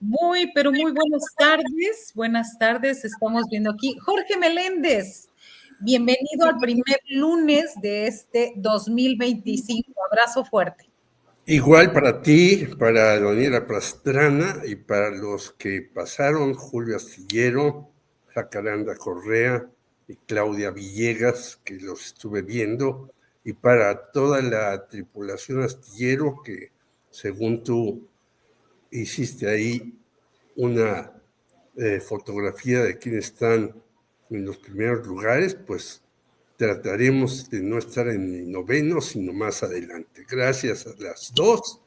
Muy, pero muy buenas tardes. Buenas tardes, estamos viendo aquí. Jorge Meléndez, bienvenido al primer lunes de este 2025. Abrazo fuerte. Igual para ti, para Daniela Pastrana y para los que pasaron, Julio Astillero, Jacaranda Correa y Claudia Villegas, que los estuve viendo, y para toda la tripulación Astillero, que según tú hiciste ahí una fotografía de quienes están en los primeros lugares, pues trataremos de no estar en el noveno, sino más adelante. Gracias a las dos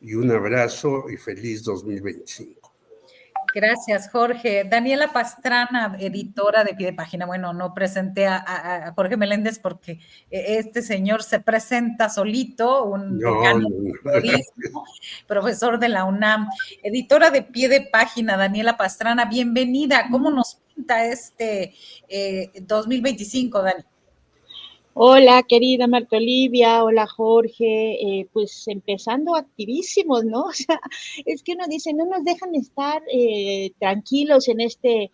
y un abrazo y feliz 2025. Gracias, Jorge. Daniela Pastrana, editora de Pie de Página. Bueno, no presenté a Jorge Meléndez porque este señor se presenta solito, un decano de periodismo, profesor de la UNAM, editora de Pie de Página, Daniela Pastrana. Bienvenida. ¿Cómo nos pinta este 2025, Dani? Hola, querida Marta Olivia, hola Jorge, pues empezando activísimos, ¿no? O sea, es que uno dice, no nos dejan estar tranquilos en este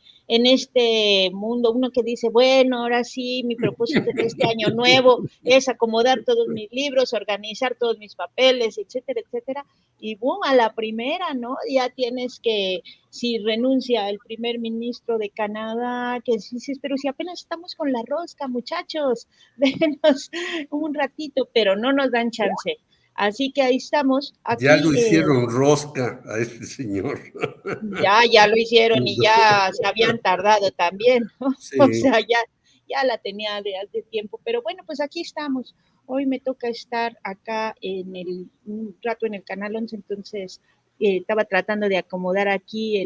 mundo. Uno que dice, bueno, ahora sí, mi propósito de este año nuevo es acomodar todos mis libros, organizar todos mis papeles, etcétera, etcétera. Y boom, a la primera, ¿no? Ya tienes que, si renuncia el primer ministro de Canadá, que dices, pero si apenas estamos con la rosca, muchachos, déjenos un ratito, pero no nos dan chance. Así que ahí estamos. Aquí, ya lo hicieron rosca a este señor. Ya lo hicieron y ya se habían tardado también, ¿no? Sí. O sea, ya la tenía de hace tiempo. Pero bueno, pues aquí estamos. Hoy me toca estar acá un rato en el Canal 11, entonces estaba tratando de acomodar aquí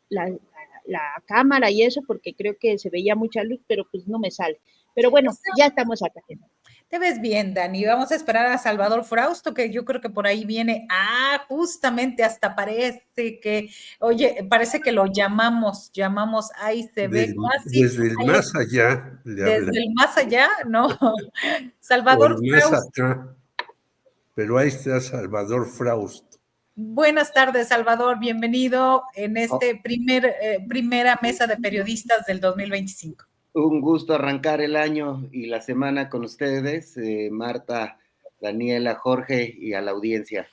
la, la cámara y eso, porque creo que se veía mucha luz, pero pues no me sale. Pero bueno, ya estamos acá. Te ves bien, Dani. Vamos a esperar a Salvador Frausto, que yo creo que por ahí viene. Justamente hasta parece que, oye, parece que lo llamamos, ahí se ve casi. Desde el más allá. Desde el más allá, ¿no? O Salvador el más Frausto. acá. Pero ahí está Salvador Frausto. Buenas tardes, Salvador. Bienvenido en este primera mesa de periodistas del 2025. Un gusto arrancar el año y la semana con ustedes, Marta, Daniela, Jorge y a la audiencia.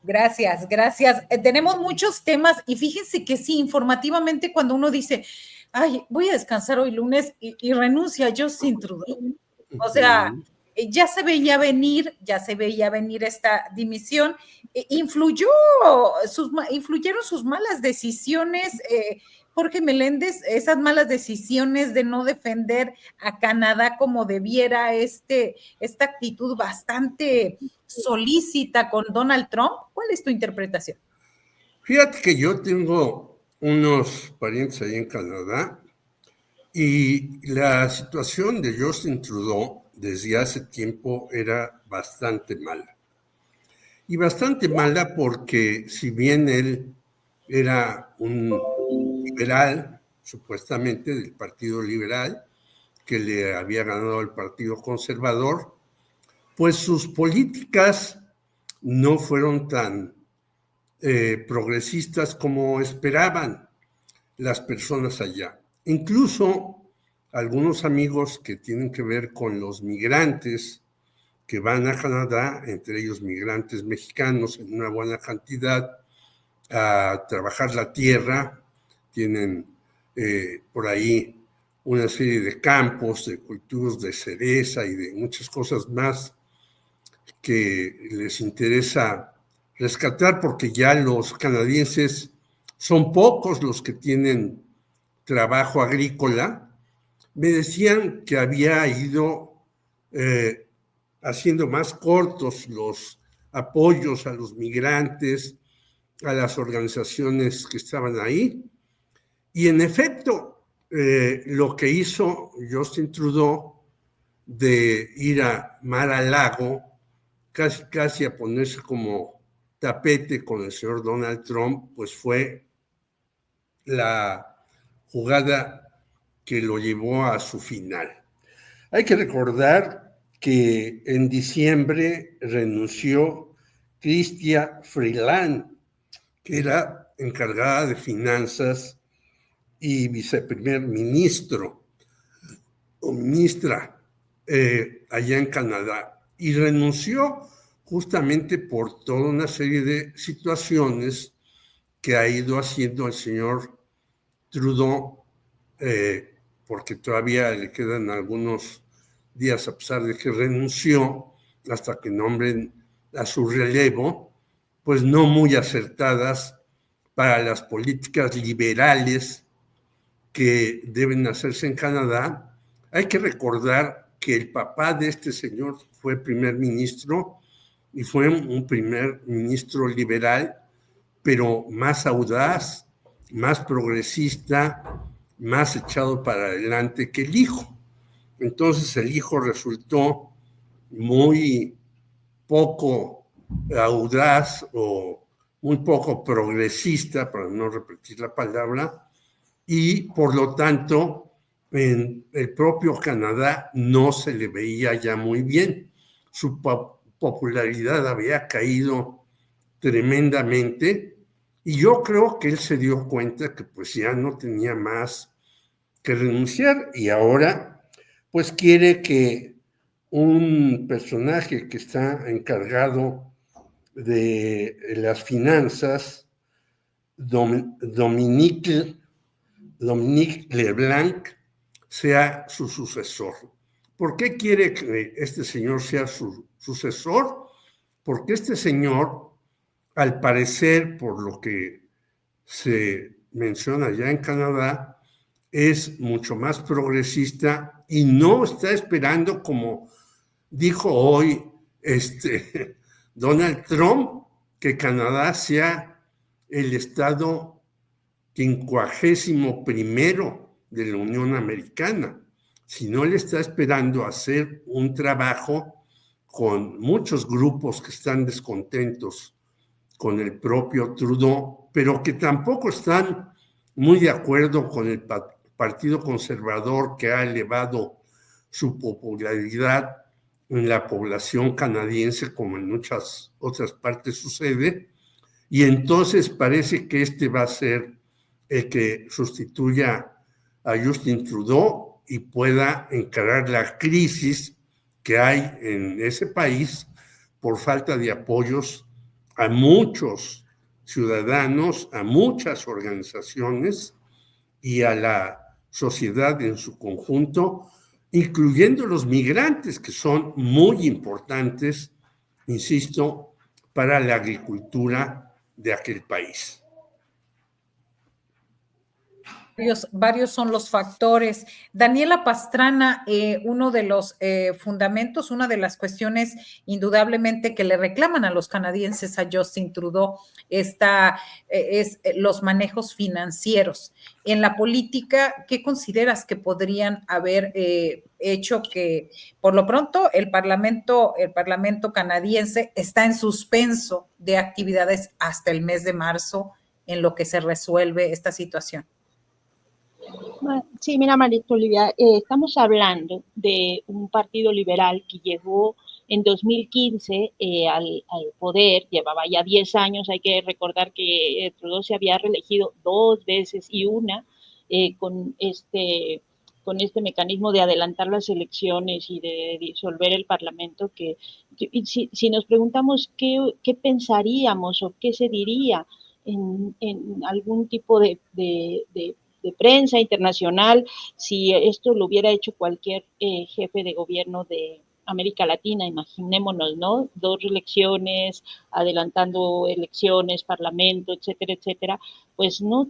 Gracias. Tenemos muchos temas y fíjense que sí, informativamente cuando uno dice, ay, voy a descansar hoy lunes y renuncia Justin Trudeau. O sea, ya se veía venir esta dimisión. Influyeron sus malas decisiones, Jorge Meléndez, esas malas decisiones de no defender a Canadá como debiera, esta actitud bastante solícita con Donald Trump. ¿Cuál es tu interpretación? Fíjate que yo tengo unos parientes ahí en Canadá y la situación de Justin Trudeau desde hace tiempo era bastante mala. Y bastante mala porque si bien él era un liberal, supuestamente del Partido Liberal, que le había ganado al Partido Conservador, pues sus políticas no fueron tan progresistas como esperaban las personas allá. Incluso algunos amigos que tienen que ver con los migrantes que van a Canadá, entre ellos migrantes mexicanos en una buena cantidad, a trabajar la tierra, tienen por ahí una serie de campos, de cultivos de cereza y de muchas cosas más que les interesa rescatar porque ya los canadienses son pocos los que tienen trabajo agrícola. Me decían que había ido haciendo más cortos los apoyos a los migrantes, a las organizaciones que estaban ahí. Y en efecto, lo que hizo Justin Trudeau de ir a Mar-a-Lago, casi a ponerse como tapete con el señor Donald Trump, pues fue la jugada que lo llevó a su final. Hay que recordar que en diciembre renunció Chrystia Freeland, que era encargada de finanzas y viceprimer ministro o ministra allá en Canadá, y renunció justamente por toda una serie de situaciones que ha ido haciendo el señor Trudeau, porque todavía le quedan algunos días a pesar de que renunció, hasta que nombren a su relevo, pues no muy acertadas para las políticas liberales que deben hacerse en Canadá. Hay que recordar que el papá de este señor fue primer ministro y fue un primer ministro liberal, pero más audaz, más progresista, más echado para adelante que el hijo. Entonces el hijo resultó muy poco audaz o muy poco progresista, para no repetir la palabra, y por lo tanto en el propio Canadá no se le veía ya muy bien. Su popularidad había caído tremendamente y yo creo que él se dio cuenta que pues ya no tenía más que renunciar y ahora pues quiere que un personaje que está encargado de las finanzas, Dominique LeBlanc, sea su sucesor. ¿Por qué quiere que este señor sea su sucesor? Porque este señor, al parecer, por lo que se menciona ya en Canadá, es mucho más progresista y no está esperando, como dijo hoy Donald Trump, que Canadá sea el estado 51º de la Unión Americana, sino él está esperando hacer un trabajo con muchos grupos que están descontentos con el propio Trudeau, pero que tampoco están muy de acuerdo con el Partido Conservador, que ha elevado su popularidad en la población canadiense, como en muchas otras partes sucede, y entonces parece que este va a ser el que sustituya a Justin Trudeau y pueda encarar la crisis que hay en ese país por falta de apoyos a muchos ciudadanos, a muchas organizaciones y a la sociedad en su conjunto, incluyendo los migrantes, que son muy importantes, insisto, para la agricultura de aquel país. Varios son los factores. Daniela Pastrana, uno de los fundamentos, una de las cuestiones indudablemente que le reclaman a los canadienses a Justin Trudeau es los manejos financieros. En la política, ¿qué consideras que podrían haber hecho que, por lo pronto, el Parlamento canadiense está en suspenso de actividades hasta el mes de marzo en lo que se resuelve esta situación? Sí, mira, Marita Olivia, estamos hablando de un partido liberal que llegó en 2015 al poder, llevaba ya 10 años, hay que recordar que Trudeau se había reelegido 2 veces y una con este mecanismo de adelantar las elecciones y de disolver el Parlamento, que si nos preguntamos qué pensaríamos o qué se diría en algún tipo de prensa internacional, si esto lo hubiera hecho cualquier jefe de gobierno de América Latina, imaginémonos, ¿no? 2 reelecciones, adelantando elecciones, parlamento, etcétera, etcétera, pues no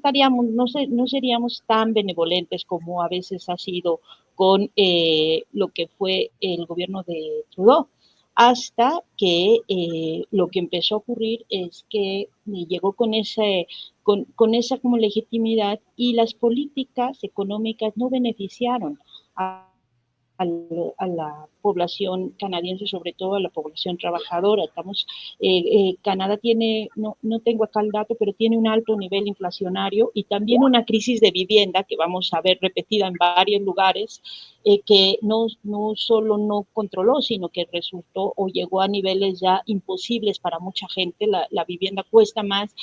seríamos tan benevolentes como a veces ha sido con lo que fue el gobierno de Trudeau. Hasta que lo que empezó a ocurrir es que llegó con esa como legitimidad y las políticas económicas no beneficiaron a a la población canadiense, sobre todo a la población trabajadora. Canadá tiene, no tengo acá el dato, pero tiene un alto nivel inflacionario y también una crisis de vivienda que vamos a ver repetida en varios lugares, que no solo no controló, sino que resultó o llegó a niveles ya imposibles para mucha gente. La vivienda cuesta más,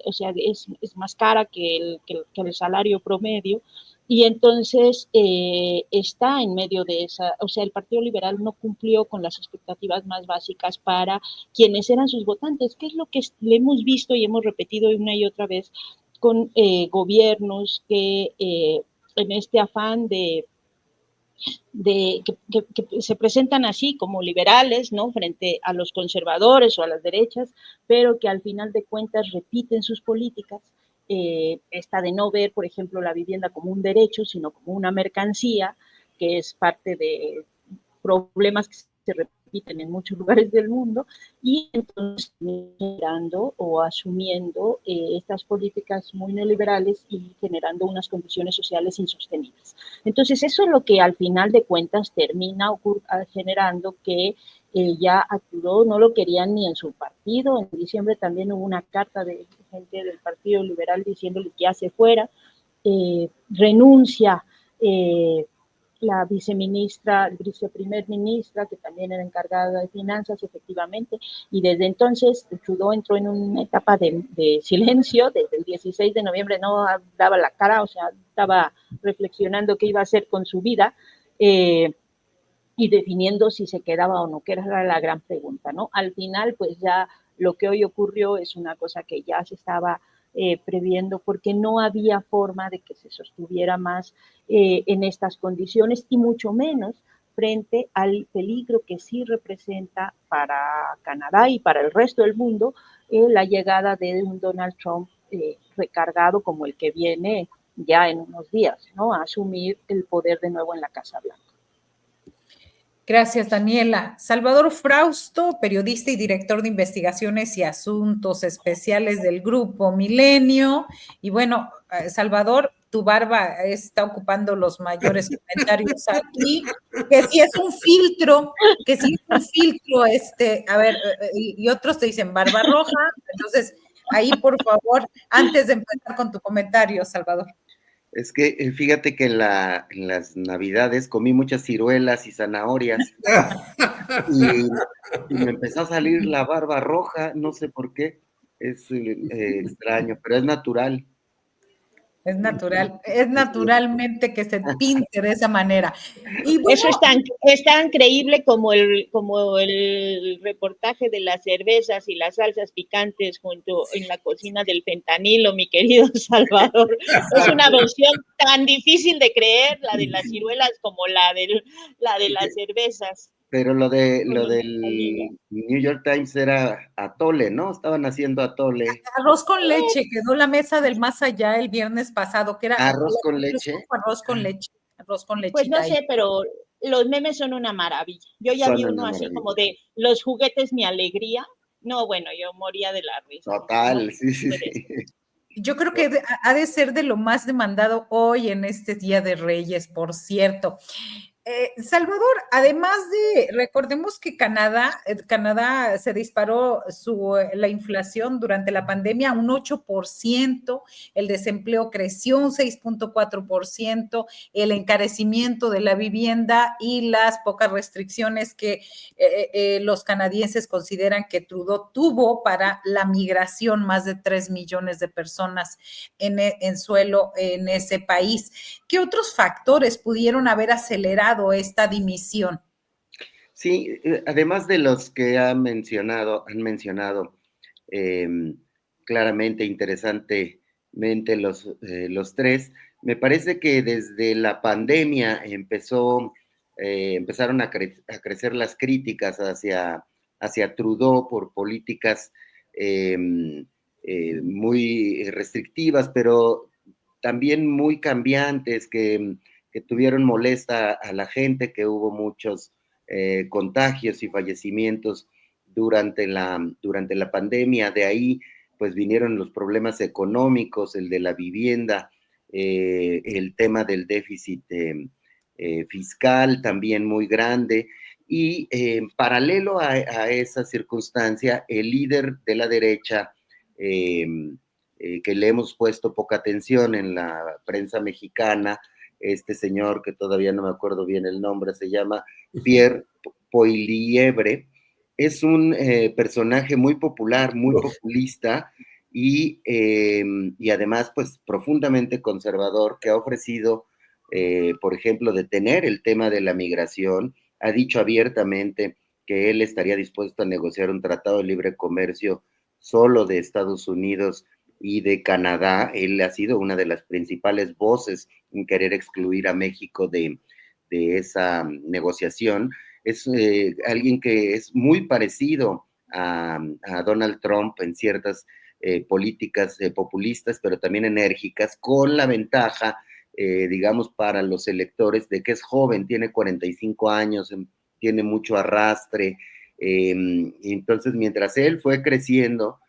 o sea, es más cara que el salario promedio. Y entonces está en medio de esa, o sea, el Partido Liberal no cumplió con las expectativas más básicas para quienes eran sus votantes, que es lo que le hemos visto y hemos repetido una y otra vez con gobiernos que en este afán que se presentan así como liberales, ¿no? Frente a los conservadores o a las derechas, pero que al final de cuentas repiten sus políticas. Esta de no ver, por ejemplo, la vivienda como un derecho, sino como una mercancía, que es parte de problemas que se repiten en muchos lugares del mundo, y entonces generando o asumiendo estas políticas muy neoliberales y generando unas condiciones sociales insostenibles. Entonces eso es lo que al final de cuentas termina generando que ya Trudeau no lo querían ni en su partido. En diciembre también hubo una carta de gente del Partido Liberal diciéndole que ya se fuera, renuncia la viceprimer ministra, que también era encargada de finanzas, efectivamente, y desde entonces Trudeau entró en una etapa de silencio. Desde el 16 de noviembre no daba la cara, o sea, estaba reflexionando qué iba a hacer con su vida, y definiendo si se quedaba o no, que era la gran pregunta, ¿no? Al final, pues ya lo que hoy ocurrió es una cosa que ya se estaba previendo, porque no había forma de que se sostuviera más en estas condiciones, y mucho menos frente al peligro que sí representa para Canadá y para el resto del mundo la llegada de un Donald Trump recargado como el que viene ya en unos días, ¿no? A asumir el poder de nuevo en la Casa Blanca. Gracias, Daniela. Salvador Frausto, periodista y director de investigaciones y asuntos especiales del Grupo Milenio. Y bueno, Salvador, tu barba está ocupando los mayores comentarios aquí, que si es un filtro, a ver, y otros te dicen barba roja. Entonces, ahí, por favor, antes de empezar con tu comentario, Salvador. Es que fíjate que en las Navidades comí muchas ciruelas y zanahorias y me empezó a salir la barba roja, no sé por qué, es extraño, pero es natural. Es natural, es naturalmente que se pinte de esa manera. Y bueno, eso es tan creíble como el reportaje de las cervezas y las salsas picantes junto en la cocina del fentanilo, mi querido Salvador. Es una versión tan difícil de creer, la de las ciruelas, como la de las cervezas. Pero lo del New York Times era atole, ¿no? Estaban haciendo atole. Arroz con leche, quedó la mesa del más allá el viernes pasado, que era arroz con leche. Arroz con leche, arroz con leche. Pues no sé, pero los memes son una maravilla. Yo ya vi uno así como de los juguetes mi alegría. No, bueno, yo moría de la risa. Total, sí. Yo creo que ha de ser de lo más demandado hoy en este Día de Reyes, por cierto. Salvador, además recordemos que Canadá se disparó la inflación durante la pandemia a un 8%, el desempleo creció un 6.4%, el encarecimiento de la vivienda y las pocas restricciones que los canadienses consideran que Trudeau tuvo para la migración, más de 3 millones de personas en suelo en ese país. ¿Qué otros factores pudieron haber acelerado esta dimisión? Sí, además de los que han mencionado claramente, interesantemente los tres, me parece que desde la pandemia empezaron a crecer las críticas hacia Trudeau por políticas muy restrictivas, pero también muy cambiantes, que tuvieron molesta a la gente, que hubo muchos contagios y fallecimientos durante la pandemia. De ahí pues vinieron los problemas económicos, el de la vivienda, el tema del déficit fiscal también muy grande. Y paralelo a esa circunstancia, el líder de la derecha, que le hemos puesto poca atención en la prensa mexicana, este señor que todavía no me acuerdo bien el nombre, se llama Pierre Poilievre, es un personaje muy popular, muy populista y además pues profundamente conservador, que ha ofrecido, por ejemplo, detener el tema de la migración. Ha dicho abiertamente que él estaría dispuesto a negociar un tratado de libre comercio solo de Estados Unidos y de Canadá. Él ha sido una de las principales voces en querer excluir a México de esa negociación. Es alguien que es muy parecido a Donald Trump en ciertas políticas populistas, pero también enérgicas, con la ventaja, digamos, para los electores de que es joven, tiene 45 años, tiene mucho arrastre. Entonces, mientras él fue creciendo,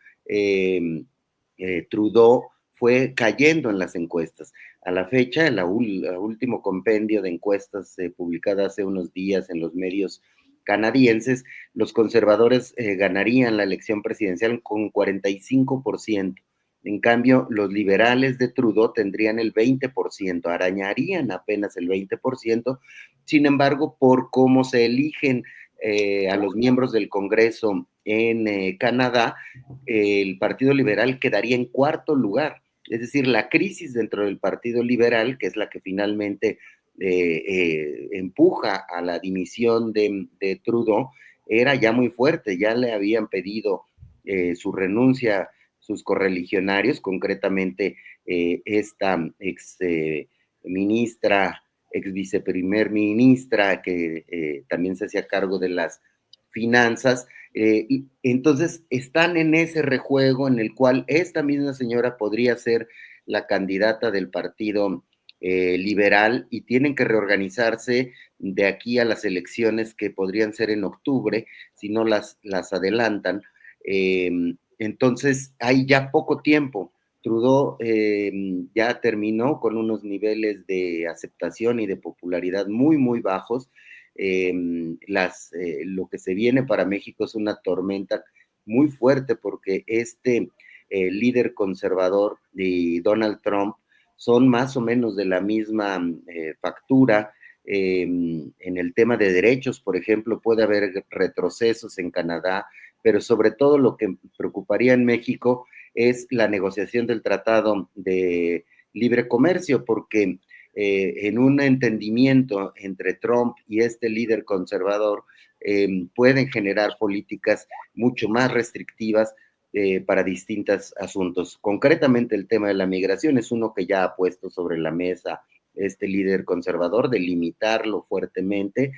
Trudeau fue cayendo en las encuestas. A la fecha, el último compendio de encuestas publicada hace unos días en los medios canadienses, los conservadores ganarían la elección presidencial con 45%. En cambio, los liberales de Trudeau tendrían el 20%, arañarían apenas el 20%. Sin embargo, por cómo se eligen a los miembros del Congreso en Canadá, el Partido Liberal quedaría en cuarto lugar. Es decir, la crisis dentro del Partido Liberal, que es la que finalmente empuja a la dimisión de Trudeau, era ya muy fuerte. Ya le habían pedido su renuncia sus correligionarios, concretamente esta ex ministra, ex viceprimer ministra, que también se hacía cargo de las finanzas. Entonces están en ese rejuego en el cual esta misma señora podría ser la candidata del Partido Liberal, y tienen que reorganizarse de aquí a las elecciones, que podrían ser en octubre, si no las adelantan. Entonces hay ya poco tiempo. Trudeau ya terminó con unos niveles de aceptación y de popularidad muy, muy bajos. Lo que se viene para México es una tormenta muy fuerte, porque este líder conservador de Donald Trump son más o menos de la misma factura. En el tema de derechos, por ejemplo, puede haber retrocesos en Canadá, pero sobre todo lo que preocuparía en México es la negociación del Tratado de Libre Comercio, porque en un entendimiento entre Trump y este líder conservador pueden generar políticas mucho más restrictivas para distintos asuntos. Concretamente, el tema de la migración es uno que ya ha puesto sobre la mesa este líder conservador, de limitarlo fuertemente.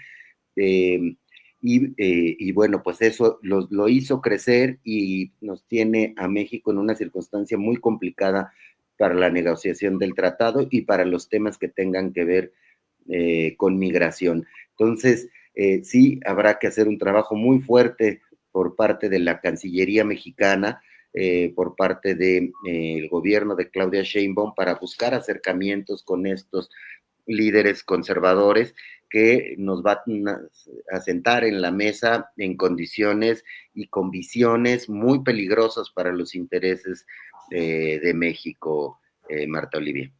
Y bueno, pues eso lo hizo crecer y nos tiene a México en una circunstancia muy complicada para la negociación del tratado y para los temas que tengan que ver con migración. Entonces, sí, habrá que hacer un trabajo muy fuerte por parte de la Cancillería mexicana, por parte del gobierno de Claudia Sheinbaum, para buscar acercamientos con estos líderes conservadores, que nos va a sentar en la mesa en condiciones y con visiones muy peligrosas para los intereses de México, Marta Olivia.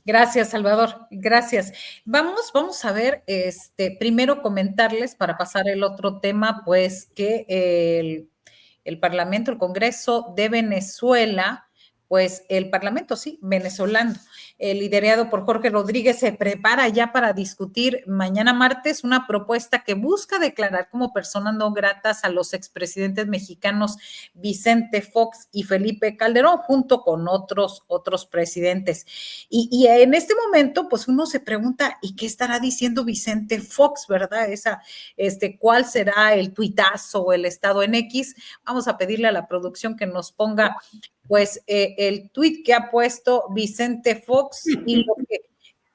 Gracias, Salvador. Gracias. Vamos a ver, primero comentarles, para pasar el otro tema, pues que el Parlamento, el Congreso de Venezuela, pues el Parlamento, sí, venezolano, liderado por Jorge Rodríguez, se prepara ya para discutir mañana martes una propuesta que busca declarar como personas no gratas a los expresidentes mexicanos Vicente Fox y Felipe Calderón, junto con otros presidentes. Y en este momento, pues uno se pregunta, ¿y qué estará diciendo Vicente Fox, verdad? ¿Cuál será el tuitazo o el estado en X? Vamos a pedirle a la producción que nos ponga, pues, el tuit que ha puesto Vicente Fox,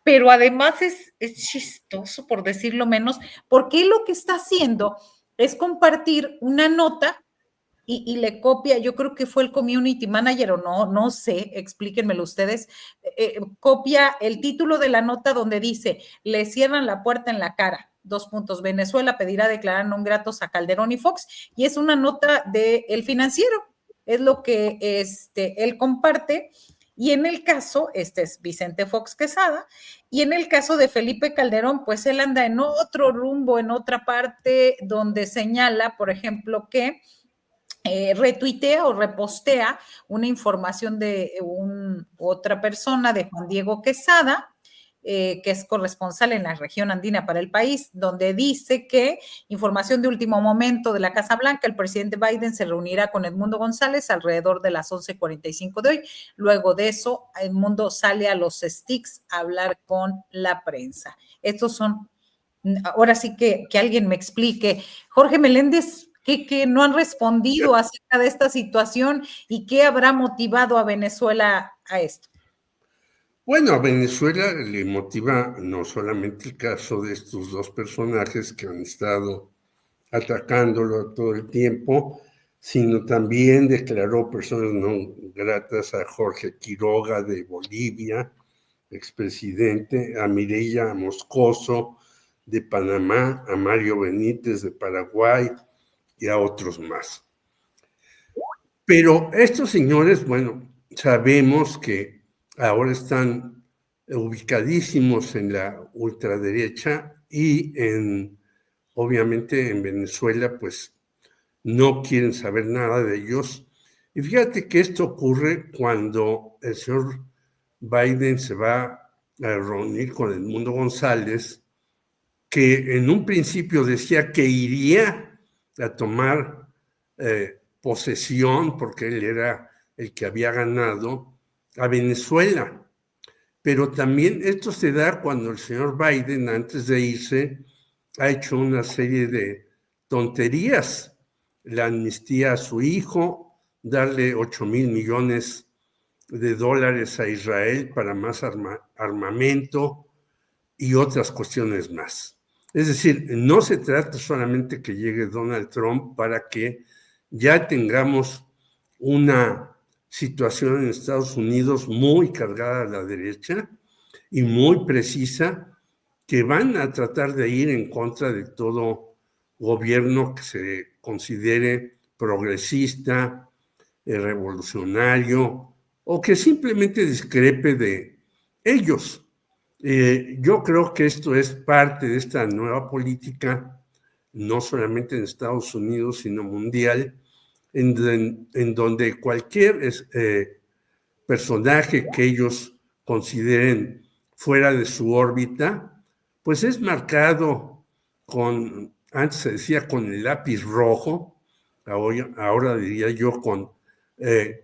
pero además es chistoso, por decirlo menos, porque lo que está haciendo es compartir una nota y le copia, yo creo que fue el community manager o no sé, explíquenmelo ustedes, copia el título de la nota donde dice, le cierran la puerta en la cara, : Venezuela pedirá declarar non gratos a Calderón y Fox, y es una nota de El Financiero, es lo que él comparte. Y en el caso, este es Vicente Fox Quesada, y en el caso de Felipe Calderón, pues él anda en otro rumbo, en otra parte, donde señala, por ejemplo, que retuitea o repostea una información de otra persona, de Juan Diego Quesada, que es corresponsal en la región andina para El País, donde dice que, información de último momento de la Casa Blanca, el presidente Biden se reunirá con Edmundo González alrededor de las 11:45 de hoy. Luego de eso, Edmundo sale a los sticks a hablar con la prensa. Estos son, ahora sí que alguien me explique. Jorge Meléndez, ¿qué no han respondido acerca de esta situación y qué habrá motivado a Venezuela a esto? Bueno, a Venezuela le motiva no solamente el caso de estos dos personajes que han estado atacándolo todo el tiempo, sino también declaró personas no gratas a Jorge Quiroga de Bolivia, expresidente, a Mireya Moscoso de Panamá, a Mario Benítez de Paraguay y a otros más. Pero estos señores, bueno, sabemos que ahora están ubicadísimos en la ultraderecha y obviamente en Venezuela, pues no quieren saber nada de ellos. Y fíjate que esto ocurre cuando el señor Biden se va a reunir con Edmundo González, que en un principio decía que iría a tomar posesión, porque él era el que había ganado, a Venezuela. Pero también esto se da cuando el señor Biden, antes de irse, ha hecho una serie de tonterías. La amnistía a su hijo, darle $8,000 millones a Israel para más armamento y otras cuestiones más. Es decir, no se trata solamente que llegue Donald Trump para que ya tengamos una situación en Estados Unidos muy cargada a la derecha y muy precisa, que van a tratar de ir en contra de todo gobierno que se considere progresista, revolucionario, o que simplemente discrepe de ellos. Yo creo que esto es parte de esta nueva política, no solamente en Estados Unidos, sino mundial, en donde cualquier personaje que ellos consideren fuera de su órbita, pues es marcado con, antes se decía con el lápiz rojo, ahora diría yo con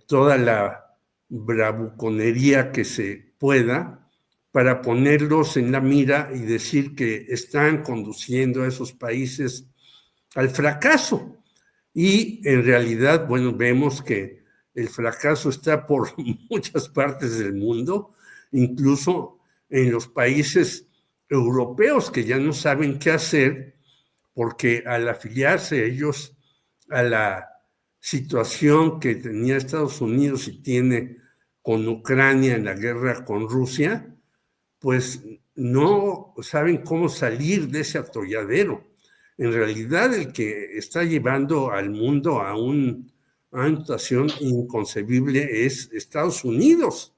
toda la bravuconería que se pueda, para ponerlos en la mira y decir que están conduciendo a esos países al fracaso. Y en realidad, bueno, vemos que el fracaso está por muchas partes del mundo, incluso en los países europeos que ya no saben qué hacer, porque al afiliarse ellos a la situación que tenía Estados Unidos y tiene con Ucrania en la guerra con Rusia, pues no saben cómo salir de ese atolladero. En realidad, el que está llevando al mundo a una situación inconcebible es Estados Unidos.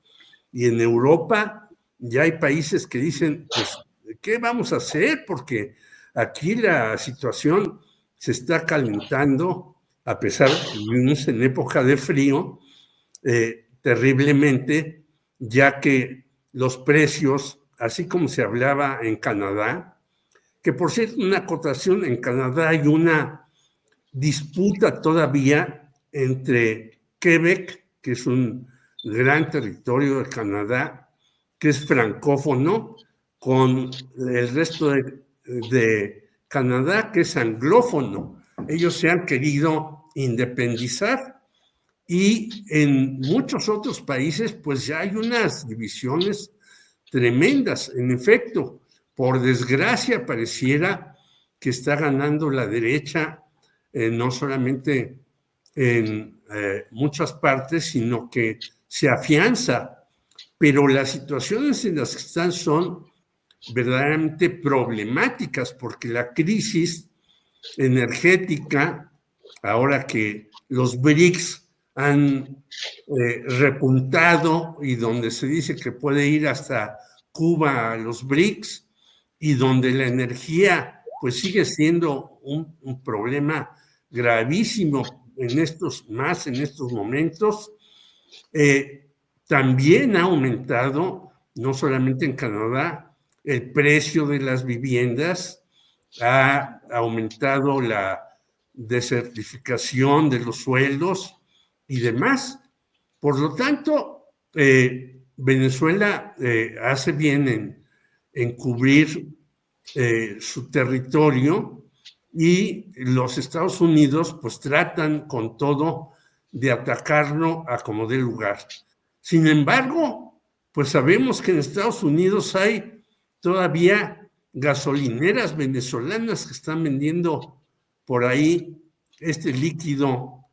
Y en Europa ya hay países que dicen, pues, ¿qué vamos a hacer? Porque aquí la situación se está calentando, a pesar de que vivimos en época de frío, terriblemente, ya que los precios, así como se hablaba en Canadá, que por cierto, una acotación, en Canadá hay una disputa todavía entre Quebec, que es un gran territorio de Canadá, que es francófono, con el resto de Canadá, que es anglófono. Ellos se han querido independizar y en muchos otros países pues ya hay unas divisiones tremendas. En efecto, por desgracia pareciera que está ganando la derecha, no solamente en muchas partes, sino que se afianza. Pero las situaciones en las que están son verdaderamente problemáticas, porque la crisis energética, ahora que los BRICS han repuntado y donde se dice que puede ir hasta Cuba a los BRICS, y donde la energía pues sigue siendo un problema gravísimo en estos momentos, también ha aumentado, no solamente en Canadá, el precio de las viviendas, ha aumentado la desertificación de los suelos y demás. Por lo tanto, Venezuela hace bien en cubrir su territorio, y los Estados Unidos pues tratan con todo de atacarlo a como dé lugar. Sin embargo, pues sabemos que en Estados Unidos hay todavía gasolineras venezolanas que están vendiendo por ahí este líquido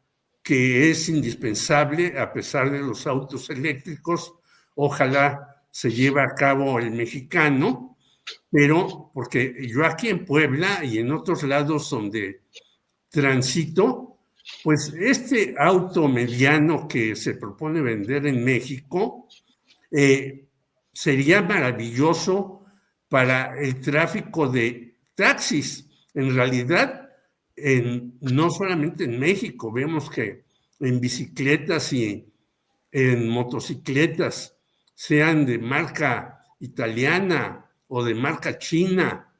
que es indispensable a pesar de los autos eléctricos. Ojalá se lleve a cabo el mexicano, pero porque yo aquí en Puebla y en otros lados donde transito, pues este auto mediano que se propone vender en México sería maravilloso para el tráfico de taxis. En realidad, no solamente en México, vemos que en bicicletas y en motocicletas, sean de marca italiana o de marca china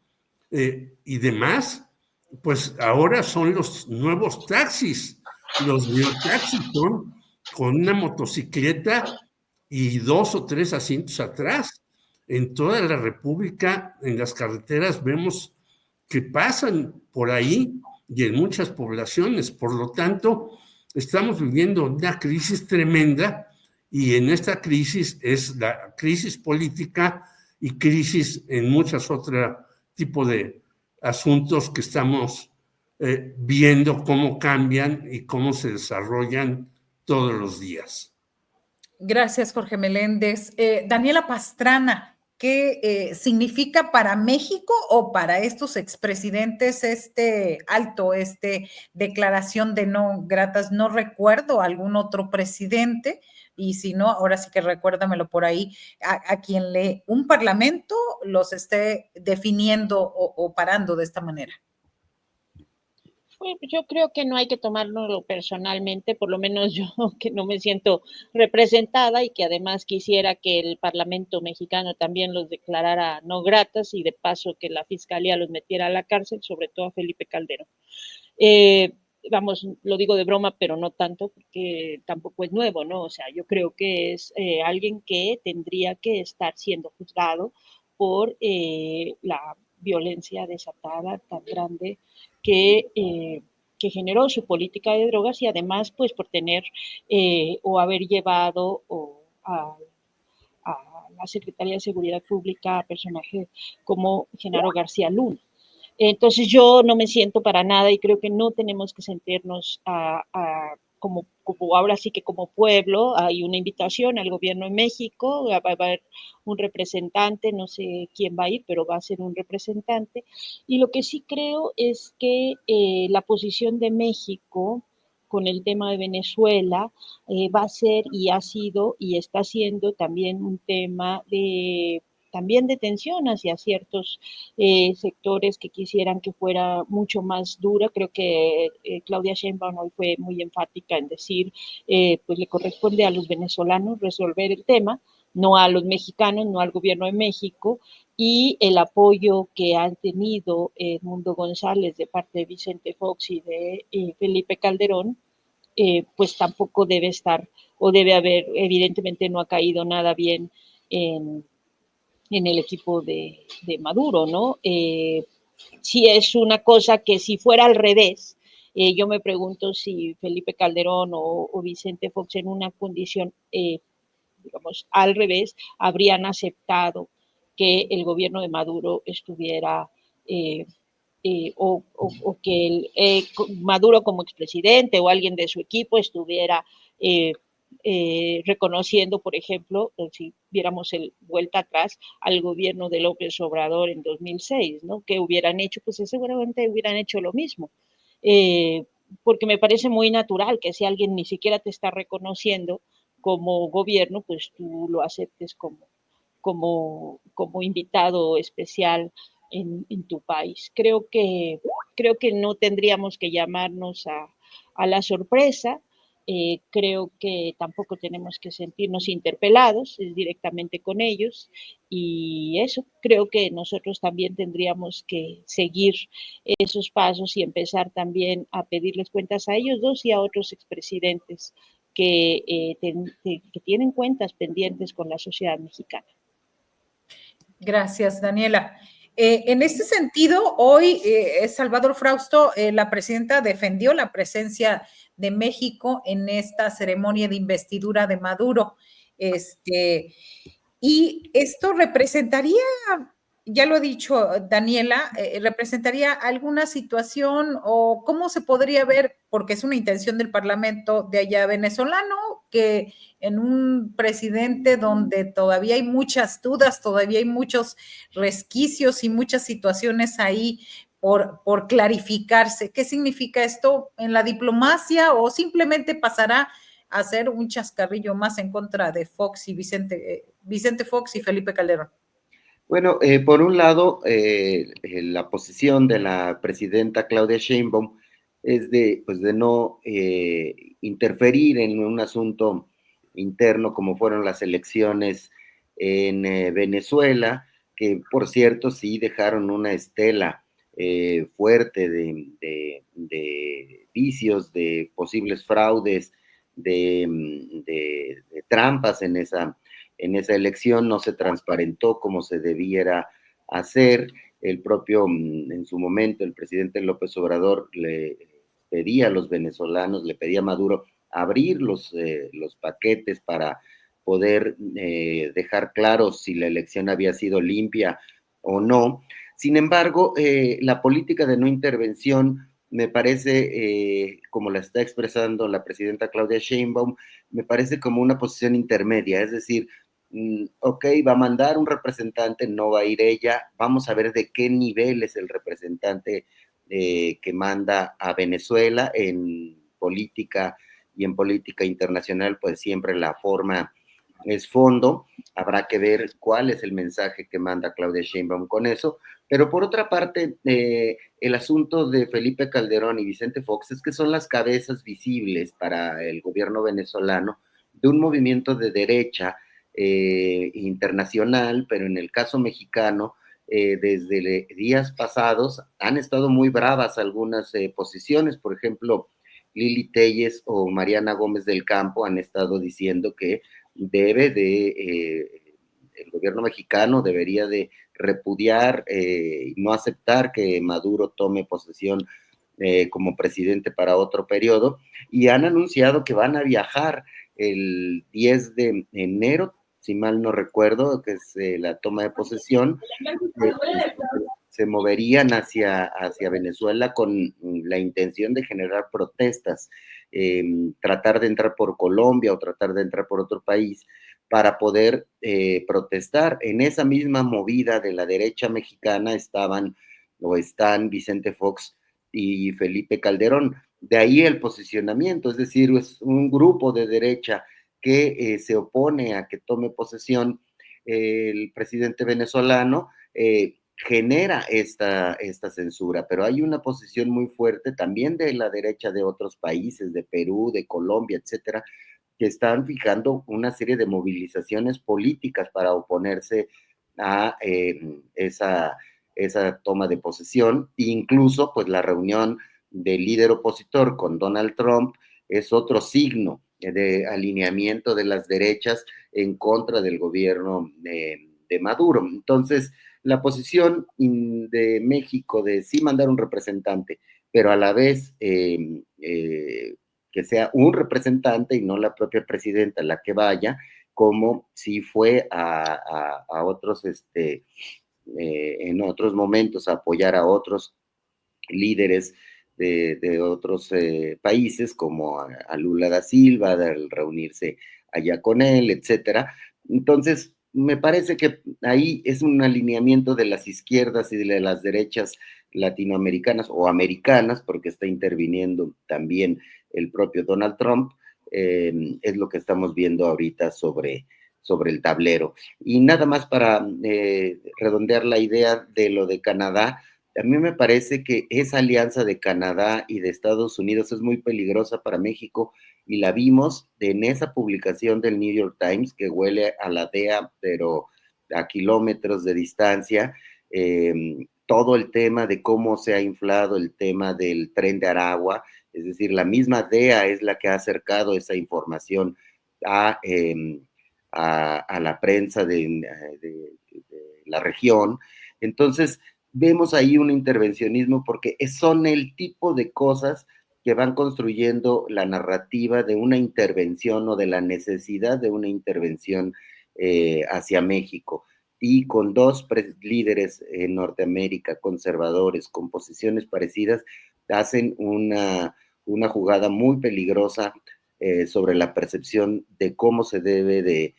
y demás, pues ahora son los nuevos taxis. Los neotaxis son con una motocicleta y 2 o 3 asientos atrás. En toda la República, en las carreteras, vemos que pasan por ahí y en muchas poblaciones. Por lo tanto, estamos viviendo una crisis tremenda, y en esta crisis es la crisis política y crisis en muchos otros tipos de asuntos que estamos viendo cómo cambian y cómo se desarrollan todos los días. Gracias, Jorge Meléndez. Daniela Pastrana, ¿qué significa para México o para estos expresidentes declaración de no gratas? No recuerdo algún otro presidente, y si no, ahora sí que recuérdamelo por ahí, a quien un parlamento los esté definiendo o parando de esta manera. Bueno, yo creo que no hay que tomárnoslo personalmente, por lo menos yo, que no me siento representada y que además quisiera que el Parlamento mexicano también los declarara no gratas y de paso que la Fiscalía los metiera a la cárcel, sobre todo a Felipe Calderón. Vamos, lo digo de broma, pero no tanto, porque tampoco es nuevo, ¿no? O sea, yo creo que es alguien que tendría que estar siendo juzgado por la violencia desatada tan grande que generó su política de drogas, y además pues por tener o haber llevado a la Secretaría de Seguridad Pública a personajes como Genaro García Luna. Entonces yo no me siento para nada y creo que no tenemos que sentirnos como ahora sí que como pueblo. Hay una invitación al gobierno de México, va a haber un representante, no sé quién va a ir, pero va a ser un representante. Y lo que sí creo es que la posición de México con el tema de Venezuela va a ser y ha sido y está siendo también un tema también de tensión hacia ciertos sectores que quisieran que fuera mucho más dura. Creo que Claudia Sheinbaum hoy fue muy enfática en decir, pues le corresponde a los venezolanos resolver el tema, no a los mexicanos, no al gobierno de México, y el apoyo que han tenido Edmundo González de parte de Vicente Fox y de Felipe Calderón, pues tampoco debe estar o debe haber, evidentemente no ha caído nada bien en el equipo de Maduro, ¿no? Sí es una cosa que si fuera al revés, yo me pregunto si Felipe Calderón o Vicente Fox en una condición, digamos, al revés, habrían aceptado que el gobierno de Maduro estuviera o que Maduro como expresidente o alguien de su equipo estuviera reconociendo, por ejemplo, si viéramos vuelta atrás al gobierno de López Obrador en 2006, ¿no? ¿Qué hubieran hecho? Pues seguramente hubieran hecho lo mismo. Porque me parece muy natural que si alguien ni siquiera te está reconociendo como gobierno, pues tú lo aceptes como invitado especial en tu país. Creo que no tendríamos que llamarnos a la sorpresa. Creo que tampoco tenemos que sentirnos interpelados directamente con ellos, y eso, creo que nosotros también tendríamos que seguir esos pasos y empezar también a pedirles cuentas a ellos dos y a otros expresidentes que tienen cuentas pendientes con la sociedad mexicana. Gracias, Daniela. En este sentido, hoy Salvador Frausto, la presidenta, defendió la presencia de México en esta ceremonia de investidura de Maduro. Y esto representaría, ya lo ha dicho Daniela, representaría alguna situación o cómo se podría ver, porque es una intención del Parlamento de allá venezolano, que en un presidente donde todavía hay muchas dudas, todavía hay muchos resquicios y muchas situaciones ahí por clarificarse. ¿Qué significa esto en la diplomacia o simplemente pasará a ser un chascarrillo más en contra de Fox y Vicente Fox y Felipe Calderón? Bueno, por un lado, la posición de la presidenta Claudia Sheinbaum es de no interferir en un asunto interno como fueron las elecciones en Venezuela, que por cierto sí dejaron una estela fuerte de vicios, de posibles fraudes, de trampas en esa elección. No se transparentó como se debiera hacer. El propio, en su momento, el presidente López Obrador le pedía a los venezolanos, le pedía a Maduro abrir los paquetes para poder dejar claro si la elección había sido limpia o no. Sin embargo, la política de no intervención me parece, como la está expresando la presidenta Claudia Sheinbaum, me parece como una posición intermedia, es decir, ok, va a mandar un representante, no va a ir ella, vamos a ver de qué nivel es el representante que manda a Venezuela. En política y en política internacional, pues siempre la forma es fondo. Habrá que ver cuál es el mensaje que manda Claudia Sheinbaum con eso. Pero por otra parte, el asunto de Felipe Calderón y Vicente Fox es que son las cabezas visibles para el gobierno venezolano de un movimiento de derecha internacional, pero en el caso mexicano, desde días pasados han estado muy bravas algunas posiciones. Por ejemplo, Lili Téllez o Mariana Gómez del Campo han estado diciendo que el gobierno mexicano debería de repudiar y no aceptar que Maduro tome posesión como presidente para otro periodo, y han anunciado que van a viajar el 10 de enero, si mal no recuerdo, que es la toma de posesión. Se moverían hacia Venezuela con la intención de generar protestas, tratar de entrar por Colombia o tratar de entrar por otro país para poder protestar. En esa misma movida de la derecha mexicana estaban o están Vicente Fox y Felipe Calderón. De ahí el posicionamiento, es decir, es un grupo de derecha que se opone a que tome posesión el presidente venezolano, genera esta censura, pero hay una posición muy fuerte también de la derecha de otros países, de Perú, de Colombia, etcétera, que están fijando una serie de movilizaciones políticas para oponerse a esa toma de posesión. Incluso, pues, la reunión del líder opositor con Donald Trump es otro signo de alineamiento de las derechas en contra del gobierno de Maduro. Entonces, la posición de México de sí mandar un representante, pero a la vez que sea un representante y no la propia presidenta la que vaya, como si fue a otros, en otros momentos a apoyar a otros líderes de otros países, como a Lula da Silva, de reunirse allá con él, etcétera. Entonces, me parece que ahí es un alineamiento de las izquierdas y de las derechas latinoamericanas o americanas, porque está interviniendo también el propio Donald Trump, es lo que estamos viendo ahorita sobre el tablero. Y nada más para redondear la idea de lo de Canadá, a mí me parece que esa alianza de Canadá y de Estados Unidos es muy peligrosa para México, y la vimos en esa publicación del New York Times, que huele a la DEA, pero a kilómetros de distancia, todo el tema de cómo se ha inflado el tema del Tren de Aragua, es decir, la misma DEA es la que ha acercado esa información a la prensa de la región. Entonces, vemos ahí un intervencionismo, porque son el tipo de cosas que van construyendo la narrativa de una intervención o de la necesidad de una intervención hacia México. Y con dos líderes en Norteamérica, conservadores, con posiciones parecidas, hacen una jugada muy peligrosa sobre la percepción de cómo se debe de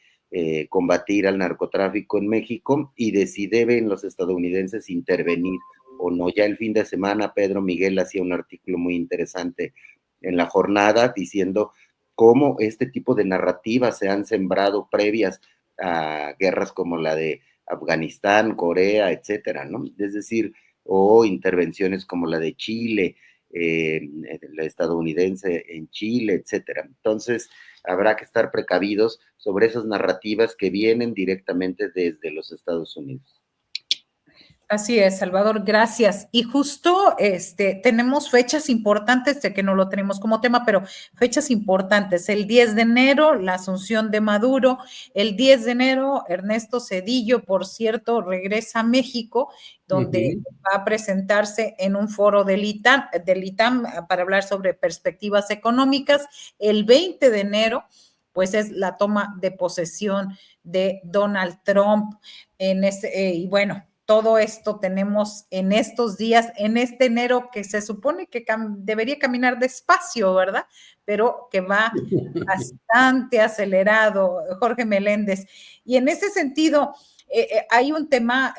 combatir al narcotráfico en México, y de si deben los estadounidenses intervenir o no. Ya el fin de semana Pedro Miguel hacía un artículo muy interesante en La Jornada diciendo cómo este tipo de narrativas se han sembrado previas a guerras como la de Afganistán, Corea, etcétera, ¿no? Es decir, o intervenciones como la de Chile, la estadounidense en Chile, etcétera. Entonces, habrá que estar precavidos sobre esas narrativas que vienen directamente desde los Estados Unidos. Así es, Salvador, gracias. Y justo tenemos fechas importantes, de que no lo tenemos como tema, pero fechas importantes. El 10 de enero, la asunción de Maduro. El 10 de enero, Ernesto Zedillo, por cierto, regresa a México, donde va a presentarse en un foro del ITAM para hablar sobre perspectivas económicas. El 20 de enero, pues es la toma de posesión de Donald Trump. Y bueno, todo esto tenemos en estos días, en este enero que se supone que debería caminar despacio, ¿verdad? Pero que va bastante acelerado, Jorge Meléndez. Y en ese sentido, hay un tema,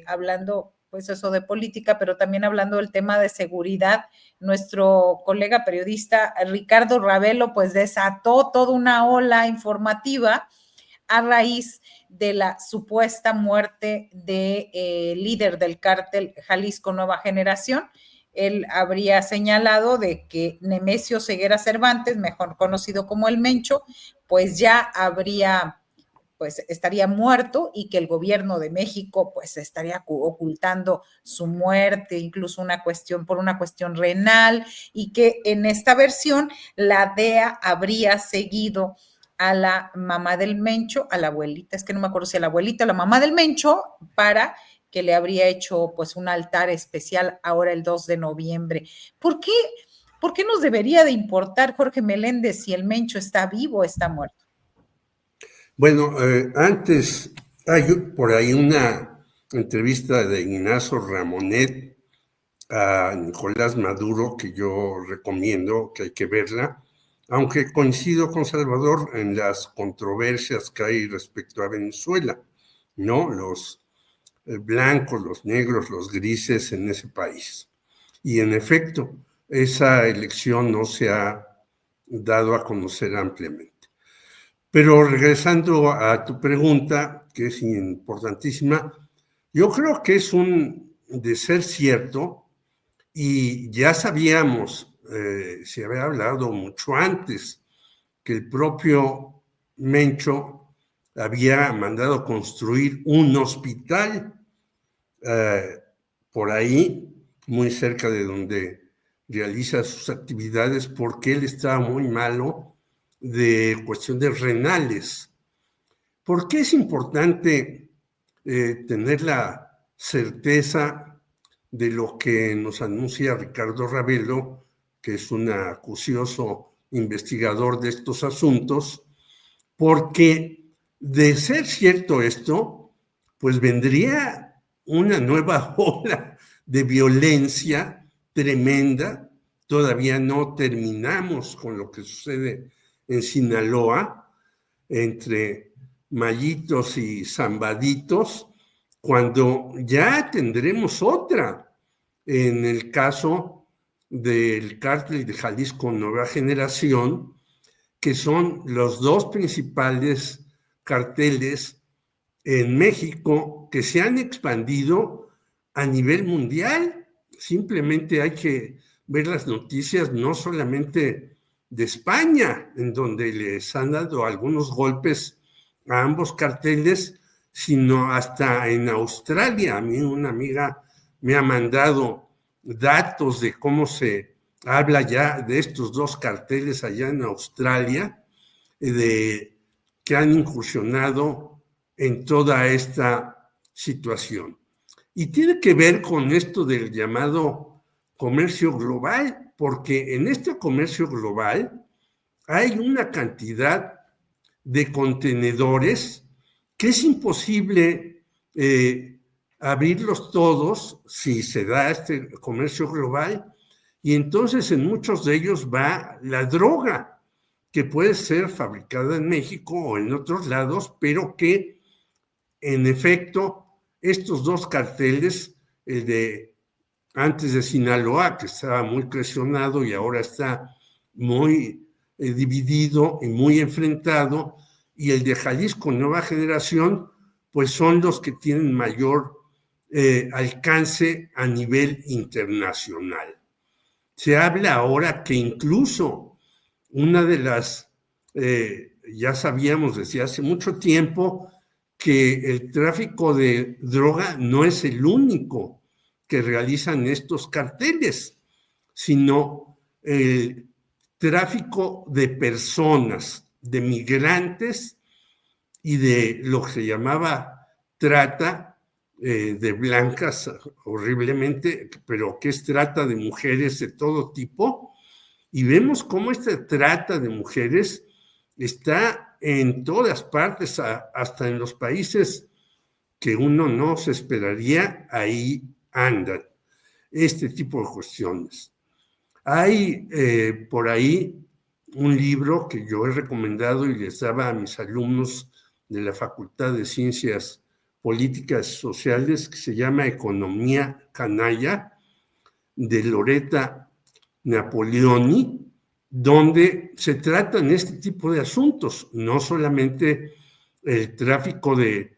hablando, pues eso de política, pero también hablando del tema de seguridad. Nuestro colega periodista Ricardo Ravelo, pues desató toda una ola informativa a raíz de la supuesta muerte de líder del cártel Jalisco Nueva Generación. Él habría señalado de que Nemesio Ceguera Cervantes, mejor conocido como el Mencho, pues ya estaría muerto, y que el gobierno de México pues estaría ocultando su muerte, incluso por una cuestión renal, y que en esta versión la DEA habría seguido a la mamá del Mencho, a la abuelita, es que no me acuerdo si a la abuelita o la mamá del Mencho, para que le habría hecho pues un altar especial ahora el 2 de noviembre. ¿Por qué nos debería de importar, Jorge Meléndez, si el Mencho está vivo o está muerto? Bueno, antes hay por ahí una entrevista de Ignacio Ramonet a Nicolás Maduro que yo recomiendo, que hay que verla, aunque coincido con Salvador en las controversias que hay respecto a Venezuela, ¿no? Los blancos, los negros, los grises en ese país. Y en efecto, esa elección no se ha dado a conocer ampliamente. Pero regresando a tu pregunta, que es importantísima, yo creo que es de ser cierto, y ya sabíamos, se había hablado mucho antes, que el propio Mencho había mandado construir un hospital por ahí, muy cerca de donde realiza sus actividades, porque él estaba muy malo de cuestiones renales. ¿Por qué es importante tener la certeza de lo que nos anuncia Ricardo Ravelo, que es un acucioso investigador de estos asuntos? Porque de ser cierto esto, pues vendría una nueva ola de violencia tremenda. Todavía no terminamos con lo que sucede en Sinaloa, entre Mayitos y Zambaditos, cuando ya tendremos otra. En el caso del cártel de Jalisco Nueva Generación, que son los dos principales carteles en México que se han expandido a nivel mundial. Simplemente hay que ver las noticias no solamente de España, en donde les han dado algunos golpes a ambos carteles, sino hasta en Australia. A mí una amiga me ha mandado datos de cómo se habla ya de estos dos carteles allá en Australia, de que han incursionado en toda esta situación. Y tiene que ver con esto del llamado comercio global, porque en este comercio global hay una cantidad de contenedores que es imposible abrirlos todos si se da este comercio global, y entonces en muchos de ellos va la droga, que puede ser fabricada en México o en otros lados, pero que en efecto estos dos carteles, el de antes de Sinaloa, que estaba muy presionado y ahora está muy dividido y muy enfrentado, y el de Jalisco Nueva Generación, pues son los que tienen mayor alcance a nivel internacional. Se habla ahora que incluso una de las, ya sabíamos desde hace mucho tiempo, que el tráfico de droga no es el único que realizan estos carteles, sino el tráfico de personas, de migrantes y de lo que se llamaba trata de blancas, horriblemente, pero que es trata de mujeres de todo tipo. Y vemos cómo esta trata de mujeres está en todas partes, hasta en los países que uno no se esperaría, ahí andan este tipo de cuestiones. Hay por ahí un libro que yo he recomendado y les daba a mis alumnos de la Facultad de Ciencias Políticas y Sociales, que se llama Economía Canalla, de Loretta Napoleoni, donde se tratan este tipo de asuntos, no solamente el tráfico de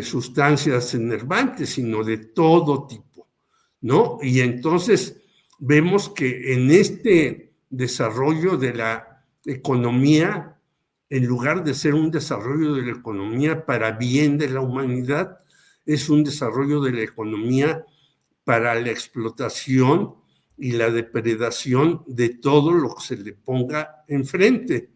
sustancias enervantes, sino de todo tipo, ¿no? Y entonces vemos que en este desarrollo de la economía, en lugar de ser un desarrollo de la economía para bien de la humanidad, es un desarrollo de la economía para la explotación y la depredación de todo lo que se le ponga enfrente.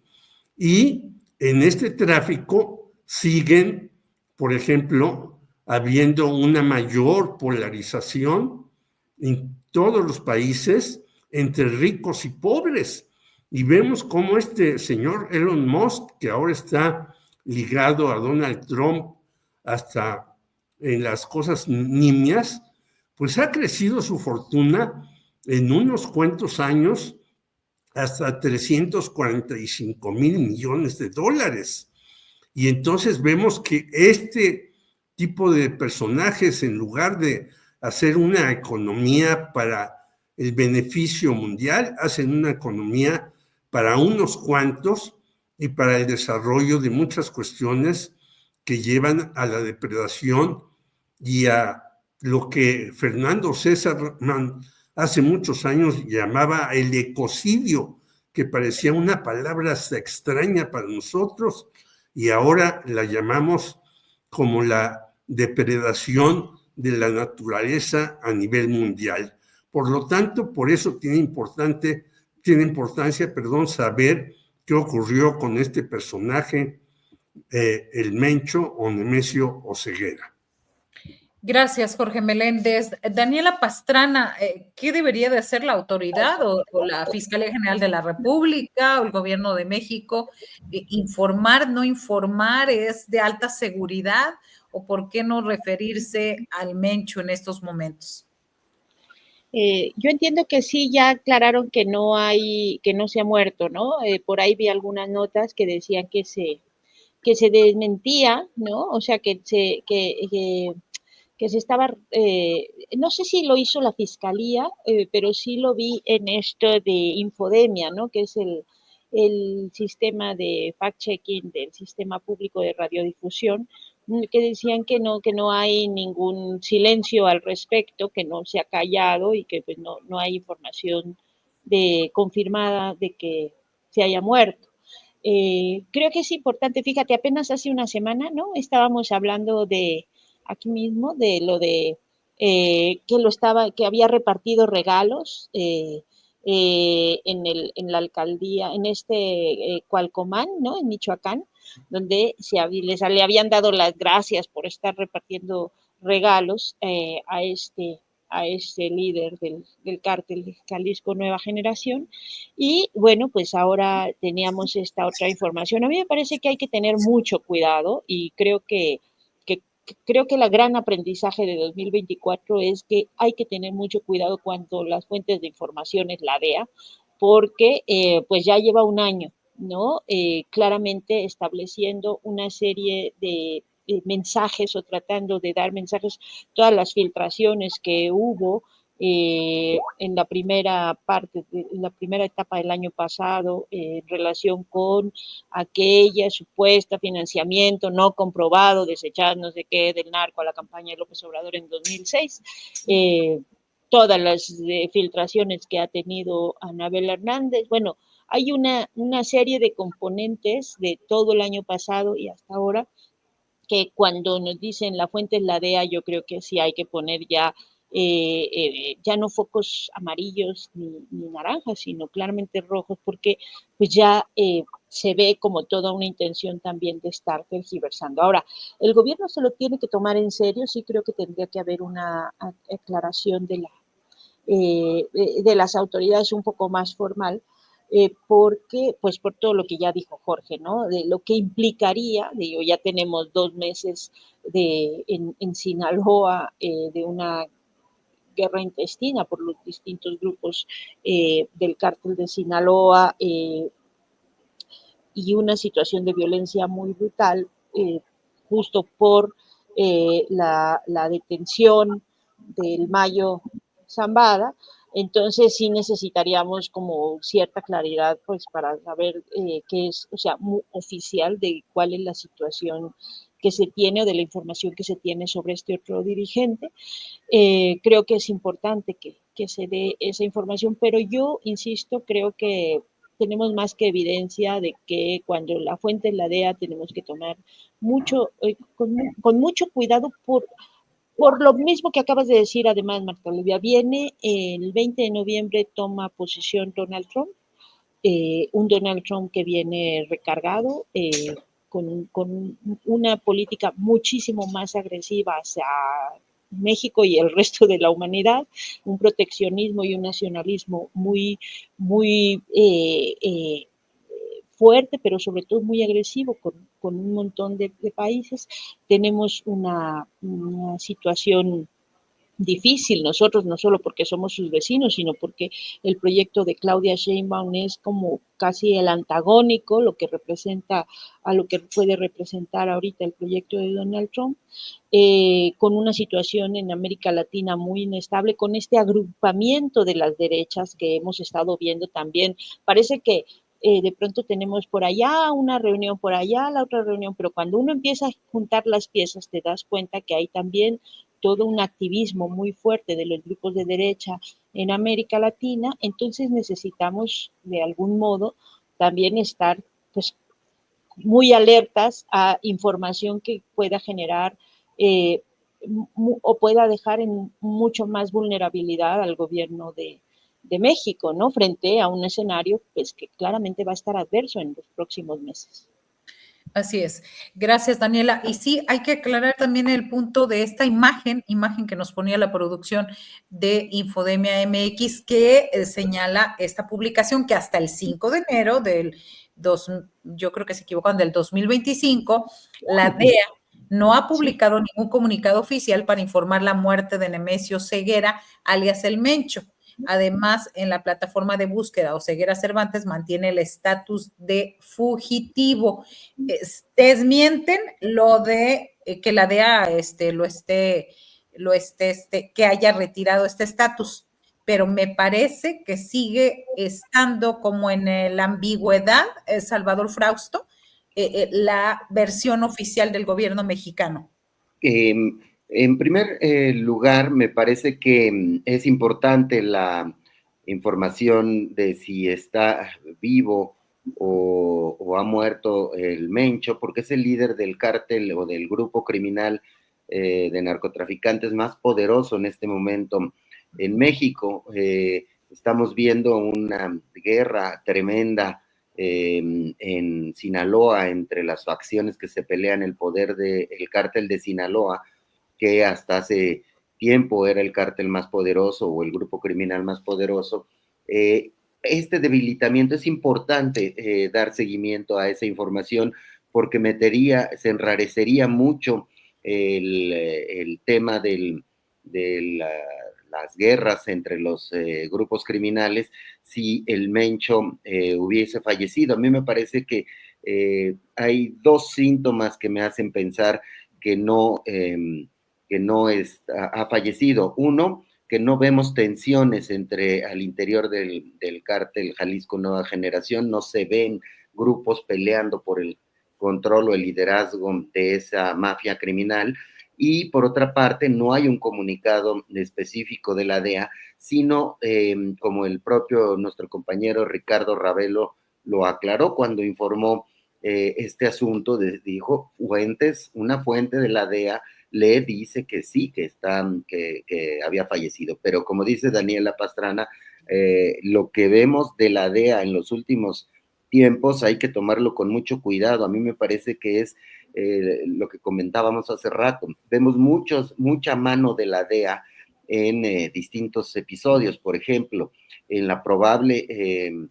Y en este tráfico siguen, por ejemplo, habiendo una mayor polarización en todos los países entre ricos y pobres. Y vemos cómo este señor Elon Musk, que ahora está ligado a Donald Trump hasta en las cosas nimias, pues ha crecido su fortuna en unos cuantos años hasta 345,000 millones de dólares. Y entonces vemos que este tipo de personajes, en lugar de hacer una economía para el beneficio mundial, hacen una economía para unos cuantos y para el desarrollo de muchas cuestiones que llevan a la depredación y a lo que Fernando César hace muchos años llamaba el ecocidio, que parecía una palabra hasta extraña para nosotros, y ahora la llamamos como la depredación de la naturaleza a nivel mundial. Por lo tanto, por eso tiene importancia, saber qué ocurrió con este personaje, el Mencho o Nemesio Oseguera. Gracias, Jorge Meléndez. Daniela Pastrana, ¿qué debería de hacer la autoridad o la Fiscalía General de la República o el Gobierno de México? ¿Informar, no informar es de alta seguridad o por qué no referirse al Mencho en estos momentos? Yo entiendo que sí, ya aclararon que no se ha muerto, ¿no? Por ahí vi algunas notas que decían que se desmentía, ¿no? O sea, que se estaba, no sé si lo hizo la fiscalía, pero sí lo vi en esto de Infodemia, ¿no? Que es el sistema de fact-checking del sistema público de radiodifusión, que decían que no hay ningún silencio al respecto, que no se ha callado y que pues, no hay información confirmada de que se haya muerto. Creo que es importante, fíjate, apenas hace una semana, ¿no? Estábamos hablando de aquí mismo, de lo de que había repartido regalos en la alcaldía, en Cualcomán, ¿no? En Michoacán, donde le habían dado las gracias por estar repartiendo regalos a este líder del cártel de Jalisco Nueva Generación. Y bueno, pues ahora teníamos esta otra información. A mí me parece que hay que tener mucho cuidado y creo que el gran aprendizaje de 2024 es que hay que tener mucho cuidado cuando las fuentes de información es la DEA, porque pues ya lleva un año, ¿no? Claramente estableciendo una serie de mensajes o tratando de dar mensajes, todas las filtraciones que hubo en la primera en la primera etapa del año pasado en relación con aquella supuesta financiamiento no comprobado, desechado, no sé qué, del narco a la campaña de López Obrador en 2006. Todas las filtraciones que ha tenido Anabel Hernández, bueno, hay una serie de componentes de todo el año pasado y hasta ahora que cuando nos dicen la fuente es la DEA, yo creo que sí hay que poner ya no focos amarillos ni naranjas, sino claramente rojos, porque pues ya se ve como toda una intención también de estar tergiversando. Ahora, el gobierno se lo tiene que tomar en serio, sí creo que tendría que haber una aclaración de las autoridades un poco más formal, porque, pues por todo lo que ya dijo Jorge, ¿no? De lo que implicaría, digo, ya tenemos 2 meses en Sinaloa de una guerra intestina por los distintos grupos del cártel de Sinaloa y una situación de violencia muy brutal, justo por la detención del Mayo Zambada. Entonces sí necesitaríamos como cierta claridad pues para saber qué es, o sea, muy oficial de cuál es la situación que se tiene o de la información que se tiene sobre este otro dirigente. Creo que es importante que se dé esa información, pero yo insisto, creo que tenemos más que evidencia de que cuando la fuente es la DEA tenemos que tomar con mucho cuidado por lo mismo que acabas de decir, además, Marta Olivia, viene el 20 de noviembre, toma posesión Donald Trump, un Donald Trump que viene recargado, con una política muchísimo más agresiva hacia México y el resto de la humanidad, un proteccionismo y un nacionalismo muy fuerte, pero sobre todo muy agresivo con un montón de países. Tenemos una situación difícil nosotros, no solo porque somos sus vecinos, sino porque el proyecto de Claudia Sheinbaum es como casi el antagónico, lo que representa a lo que puede representar ahorita el proyecto de Donald Trump, con una situación en América Latina muy inestable, con este agrupamiento de las derechas que hemos estado viendo también. Parece que de pronto tenemos por allá una reunión, por allá la otra reunión, pero cuando uno empieza a juntar las piezas te das cuenta que hay también todo un activismo muy fuerte de los grupos de derecha en América Latina, entonces necesitamos de algún modo también estar pues muy alertas a información que pueda generar o pueda dejar en mucho más vulnerabilidad al gobierno de México, ¿no? Frente a un escenario pues que claramente va a estar adverso en los próximos meses. Así es. Gracias, Daniela. Y sí, hay que aclarar también el punto de esta imagen que nos ponía la producción de Infodemia MX, que señala esta publicación que hasta el 5 de enero yo creo que se equivocan, del 2025, la DEA no ha publicado ningún comunicado oficial para informar la muerte de Nemesio Ceguera, alias El Mencho. Además, en la plataforma de búsqueda Oceguera Cervantes mantiene el estatus de fugitivo. Desmienten lo de que la DEA que haya retirado este estatus, pero me parece que sigue estando como en la ambigüedad, Salvador Frausto, la versión oficial del gobierno mexicano. En primer lugar, me parece que es importante la información de si está vivo o ha muerto el Mencho, porque es el líder del cártel o del grupo criminal de narcotraficantes más poderoso en este momento en México. Estamos viendo una guerra tremenda en Sinaloa entre las facciones que se pelean el poder del cártel de Sinaloa, que hasta hace tiempo era el cártel más poderoso o el grupo criminal más poderoso. Este debilitamiento es importante dar seguimiento a esa información porque se enrarecería mucho el tema de las guerras entre los grupos criminales si el Mencho hubiese fallecido. A mí me parece que hay dos síntomas que me hacen pensar que no ha fallecido. Uno, que no vemos tensiones al interior del cártel Jalisco Nueva Generación, no se ven grupos peleando por el control o el liderazgo de esa mafia criminal, y por otra parte no hay un comunicado específico de la DEA, sino como el propio nuestro compañero Ricardo Ravelo lo aclaró cuando informó este asunto, dijo una fuente de la DEA le dice que sí, que había fallecido, pero como dice Daniela Pastrana, lo que vemos de la DEA en los últimos tiempos hay que tomarlo con mucho cuidado. A mí me parece que es lo que comentábamos hace rato. Vemos mucha mano de la DEA en distintos episodios, por ejemplo, en la probable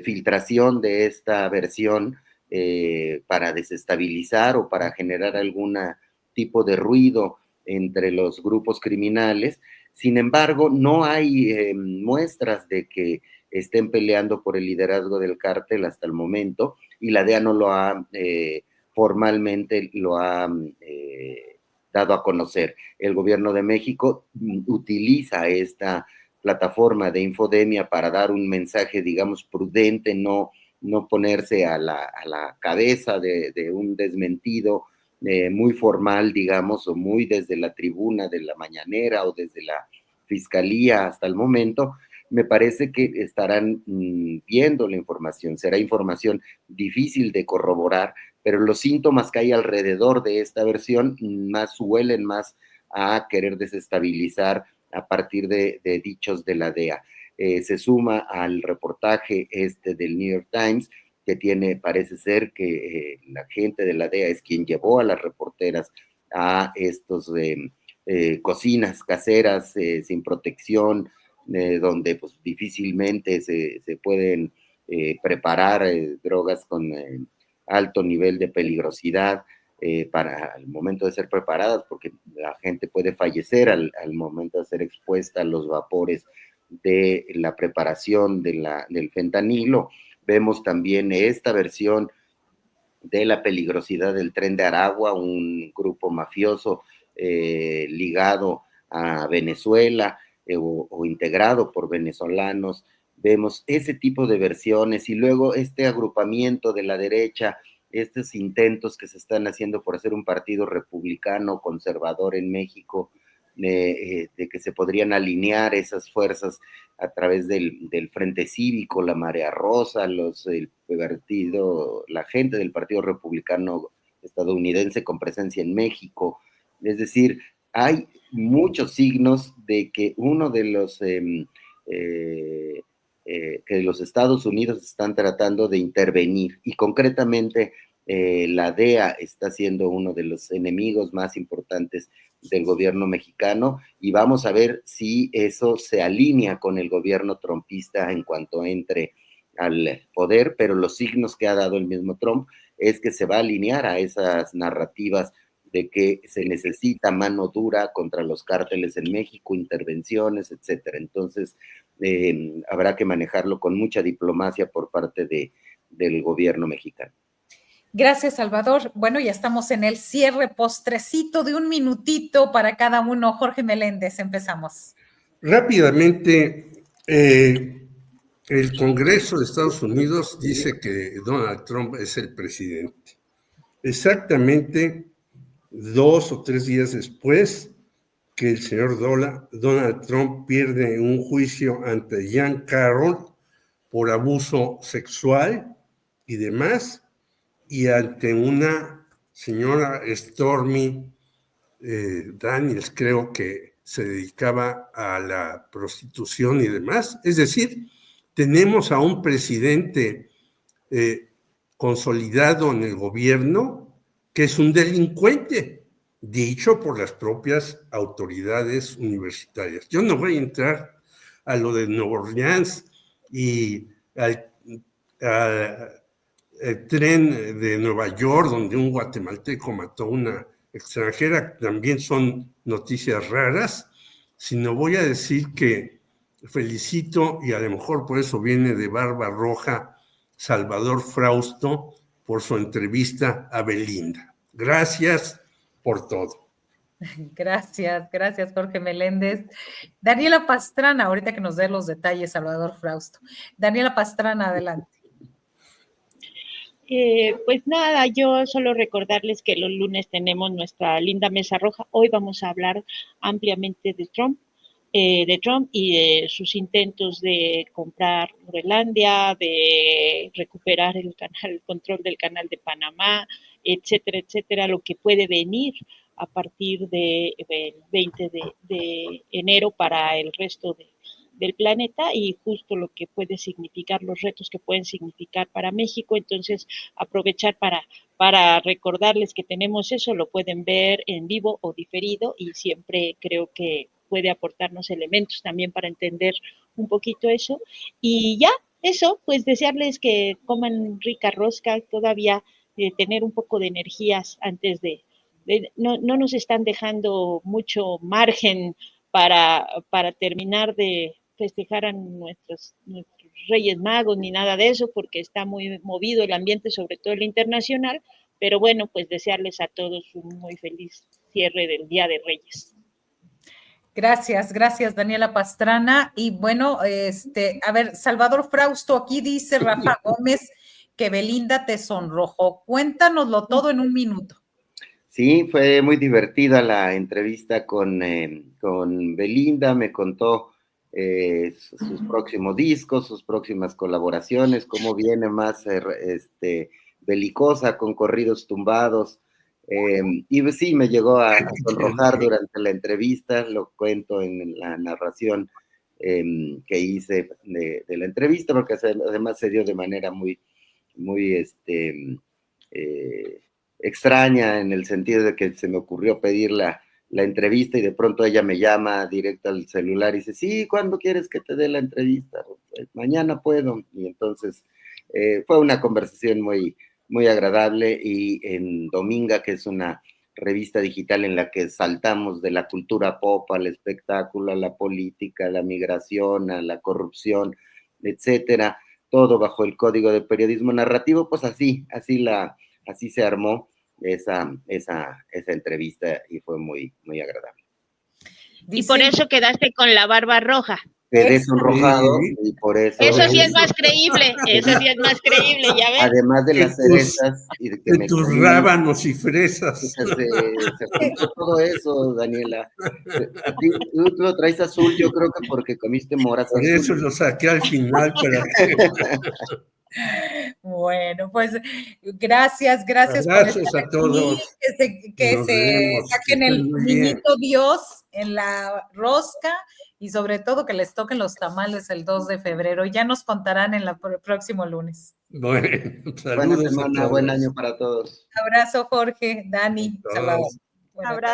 filtración de esta versión para desestabilizar o para generar alguna tipo de ruido entre los grupos criminales. Sin embargo, no hay muestras de que estén peleando por el liderazgo del cártel hasta el momento, y la DEA no lo ha formalmente dado a conocer. El gobierno de México utiliza esta plataforma de Infodemia para dar un mensaje, digamos, prudente, no ponerse a la cabeza de un desmentido muy formal, digamos, o muy desde la tribuna de la mañanera o desde la fiscalía hasta el momento. Me parece que estarán viendo la información, será información difícil de corroborar, pero los síntomas que hay alrededor de esta versión huelen más a querer desestabilizar a partir de dichos de la DEA. Se suma al reportaje del New York Times, que parece ser que la gente de la DEA es quien llevó a las reporteras a estos cocinas caseras sin protección, donde pues difícilmente se pueden preparar drogas con alto nivel de peligrosidad para el momento de ser preparadas, porque la gente puede fallecer al momento de ser expuesta a los vapores de la preparación del fentanilo. Vemos también esta versión de la peligrosidad del Tren de Aragua, un grupo mafioso ligado a Venezuela o integrado por venezolanos. Vemos ese tipo de versiones, y luego este agrupamiento de la derecha, estos intentos que se están haciendo por hacer un partido republicano conservador en México, de que se podrían alinear esas fuerzas a través del Frente Cívico, la Marea Rosa, la gente del Partido Republicano estadounidense con presencia en México. Es decir, hay muchos signos de que uno de los que los Estados Unidos están tratando de intervenir, y concretamente la DEA está siendo uno de los enemigos más importantes del gobierno mexicano, y vamos a ver si eso se alinea con el gobierno trumpista en cuanto entre al poder, pero los signos que ha dado el mismo Trump es que se va a alinear a esas narrativas de que se necesita mano dura contra los cárteles en México, intervenciones, etcétera. Entonces, habrá que manejarlo con mucha diplomacia por parte del gobierno mexicano. Gracias, Salvador. Bueno, ya estamos en el cierre, postrecito de 1 minutito para cada uno. Jorge Meléndez, empezamos. Rápidamente, el Congreso de Estados Unidos dice que Donald Trump es el presidente. Exactamente 2 o 3 días después que el señor Donald Trump pierde un juicio ante Jean Carroll por abuso sexual y demás, y ante una señora Stormy Daniels, creo que se dedicaba a la prostitución y demás. Es decir, tenemos a un presidente consolidado en el gobierno que es un delincuente, dicho por las propias autoridades universitarias. Yo no voy a entrar a lo de Nueva Orleans y al el tren de Nueva York, donde un guatemalteco mató a una extranjera, también son noticias raras, sino voy a decir que felicito, y a lo mejor por eso viene de barba roja, Salvador Frausto, por su entrevista a Belinda. Gracias por todo. Gracias, Jorge Meléndez. Daniela Pastrana, ahorita que nos dé los detalles, Salvador Frausto. Daniela Pastrana, adelante. Pues nada, yo solo recordarles que los lunes tenemos nuestra linda mesa roja. Hoy vamos a hablar ampliamente de Trump y de sus intentos de comprar Groenlandia, de recuperar el control del canal de Panamá, etcétera, etcétera, lo que puede venir a partir del 20 de enero para el resto del planeta y justo lo que puede significar, los retos que pueden significar para México. Entonces, aprovechar para recordarles que tenemos eso, lo pueden ver en vivo o diferido y siempre creo que puede aportarnos elementos también para entender un poquito eso. Y ya, eso, pues desearles que coman rica rosca, todavía tener un poco de energías antes no nos están dejando mucho margen para terminar de festejar a nuestros Reyes Magos ni nada de eso, porque está muy movido el ambiente, sobre todo el internacional, pero bueno, pues desearles a todos un muy feliz cierre del Día de Reyes. Gracias, Daniela Pastrana. Y bueno, a ver, Salvador Frausto, aquí dice Rafa Gómez que Belinda te sonrojó. Cuéntanoslo todo en 1 minuto. Sí, fue muy divertida la entrevista con Belinda, me contó sus próximos discos, sus próximas colaboraciones, cómo viene más belicosa con corridos tumbados, y sí, me llegó a sonrojar durante la entrevista, lo cuento en la narración que hice de la entrevista, porque además se dio de manera muy extraña, en el sentido de que se me ocurrió pedir la entrevista y de pronto ella me llama directo al celular y dice, sí, ¿cuándo quieres que te dé la entrevista? Pues, mañana puedo. Y entonces fue una conversación muy, muy agradable, y en Dominga, que es una revista digital en la que saltamos de la cultura pop al espectáculo, a la política, a la migración, a la corrupción, etcétera, todo bajo el código de periodismo narrativo, pues así se armó esa entrevista y fue muy, muy agradable. Y por eso quedaste con la barba roja. Quedé sonrojado y por eso... Eso sí es más creíble, ya ves. Además de las cerezas y de que de tus rábanos y fresas. Se juntó todo eso, Daniela. Tú lo traes azul, yo creo que porque comiste moras azul. Por eso lo saqué al final para Bueno, pues gracias por estar a todos. Aquí, que se saquen el niñito Dios en la rosca y sobre todo que les toquen los tamales el 2 de febrero. Ya nos contarán en el próximo lunes. Bueno, buena semana, buen año para todos. Abrazo, Jorge, Dani, Salvador. Abrazo.